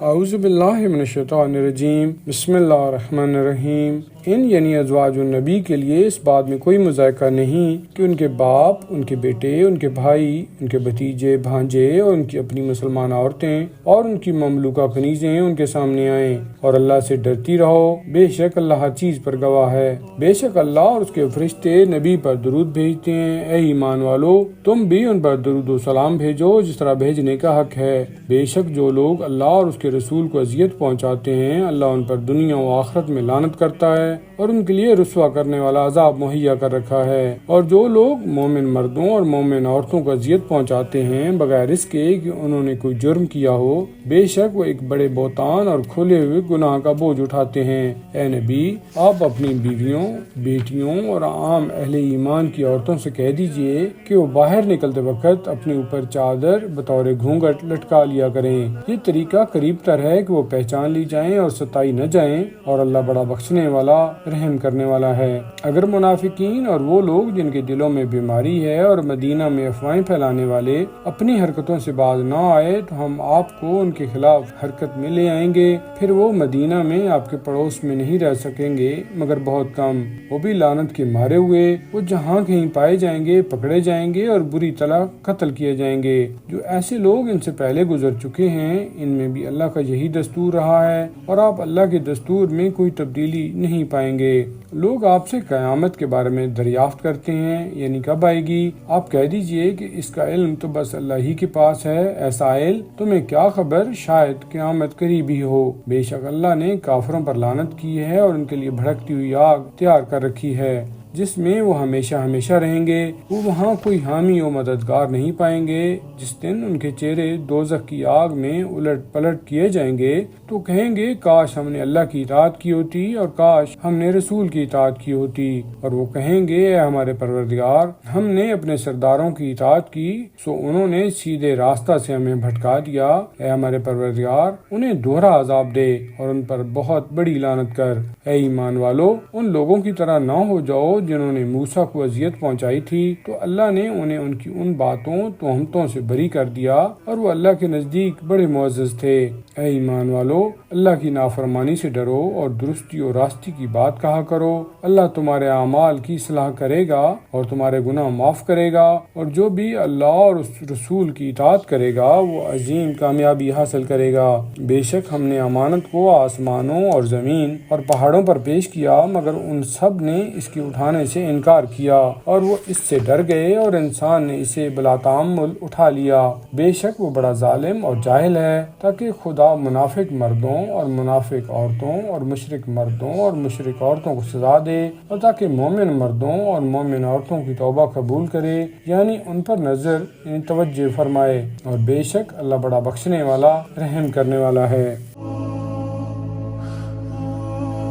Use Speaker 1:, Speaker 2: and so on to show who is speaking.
Speaker 1: اعوذ باللہ من الشیطان الرجیم، بسم اللہ الرحمن الرحیم۔ یعنی ازواج النبی کے لیے اس بات میں کوئی مذائقہ نہیں کہ ان کے باپ، ان کے بیٹے، ان کے بھائی، ان کے بھتیجے، بھانجے اور ان کی اپنی مسلمان عورتیں اور ان کی مملوکہ کنیزیں ان کے سامنے آئیں، اور اللہ سے ڈرتی رہو، بے شک اللہ ہر چیز پر گواہ ہے۔ بے شک اللہ اور اس کے فرشتے نبی پر درود بھیجتے ہیں۔ اے ایمان والو، تم بھی ان پر درود و سلام بھیجو جس طرح بھیجنے کا حق ہے۔ بے شک جو لوگ اللہ اور اس کے رسول کو اذیت پہنچاتے ہیں، اللہ ان پر دنیا و آخرت میں لعنت کرتا ہے اور ان کے لیے رسوا کرنے والا عذاب مہیا کر رکھا ہے۔ اور جو لوگ مومن مردوں اور مومن عورتوں کو اذیت پہنچاتے ہیں بغیر اس کے کہ انہوں نے کوئی جرم کیا ہو، بے شک وہ ایک بڑے بہتان اور کھلے ہوئے گناہ کا بوجھ اٹھاتے ہیں۔ اے نبی، آپ اپنی بیویوں، بیٹیوں اور عام اہل ایمان کی عورتوں سے کہہ دیجئے کہ وہ باہر نکلتے وقت اپنے اوپر چادر بطور گھونگھٹ لٹکا لیا کریں۔ یہ طریقہ قریب تر ہے کہ وہ پہچان لی جائیں اور ستائی نہ جائیں، اور اللہ بڑا بخشنے والا، رحم کرنے والا ہے۔ اگر منافقین اور وہ لوگ جن کے دلوں میں بیماری ہے اور مدینہ میں افواہیں پھیلانے والے اپنی حرکتوں سے باز نہ آئے تو ہم آپ کو ان کے خلاف حرکت میں لے آئیں گے، پھر وہ مدینہ میں آپ کے پڑوس میں نہیں رہ سکیں گے مگر بہت کم، وہ بھی لعنت کے مارے ہوئے۔ وہ جہاں کہیں پائے جائیں گے پکڑے جائیں گے اور بری طرح قتل کیے جائیں گے۔ جو ایسے لوگ ان سے پہلے گزر چکے ہیں ان میں بھی اللہ کا یہی دستور رہا ہے، اور آپ اللہ کے دستور میں کوئی تبدیلی نہیں پائیں گے۔ لوگ آپ سے قیامت کے بارے میں دریافت کرتے ہیں، یعنی کب آئے گی؟ آپ کہہ دیجئے کہ اس کا علم تو بس اللہ ہی کے پاس ہے۔ اے سائل، تمہیں کیا خبر، شاید قیامت قریب ہی ہو۔ بے شک اللہ نے کافروں پر لعنت کی ہے اور ان کے لیے بھڑکتی ہوئی آگ تیار کر رکھی ہے جس میں وہ ہمیشہ ہمیشہ رہیں گے۔ وہ وہاں کوئی حامی و مددگار نہیں پائیں گے۔ جس دن ان کے چہرے دوزخ کی آگ میں الٹ پلٹ کیے جائیں گے تو کہیں گے کاش ہم نے اللہ کی اطاعت کی ہوتی اور کاش ہم نے رسول کی اطاعت کی ہوتی۔ اور وہ کہیں گے اے ہمارے پروردگار، ہم نے اپنے سرداروں کی اطاعت کی سو انہوں نے سیدھے راستہ سے ہمیں بھٹکا دیا۔ اے ہمارے پروردگار، انہیں دوہرا عذاب دے اور ان پر بہت بڑی لعنت کر۔ اے ایمان والو، ان لوگوں کی طرح نہ ہو جاؤ جنہوں نے موسیٰ کو اذیت پہنچائی تھی تو اللہ نے انہیں ان کی ان باتوں تہمتوں سے بری کر دیا اور وہ اللہ کے نزدیک بڑے معزز تھے۔ اے ایمان والو، اللہ کی نافرمانی سے ڈرو اور درستی اور راستی کی بات کہا کرو۔ اللہ تمہارے اعمال کی اصلاح کرے گا اور تمہارے گناہ معاف کرے گا، اور جو بھی اللہ اور اس رسول کی اطاعت کرے گا وہ عظیم کامیابی حاصل کرے گا۔ بے شک ہم نے امانت کو آسمانوں اور زمین اور پہاڑوں پر پیش کیا مگر ان سب نے اس کے اٹھانے سے انکار کیا اور وہ اس سے ڈر گئے اور انسان نے اسے بلا تعمل اٹھا لیا۔ بے شک وہ بڑا ظالم اور جاہل ہے۔ تاکہ خدا منافق مردوں اور منافق عورتوں اور مشرک مردوں اور مشرک عورتوں کو سزا دے، اور تاکہ مومن مردوں اور مومن عورتوں کی توبہ قبول کرے، یعنی ان پر نظر توجہ فرمائے، اور بے شک اللہ بڑا بخشنے والا، رحم کرنے والا ہے۔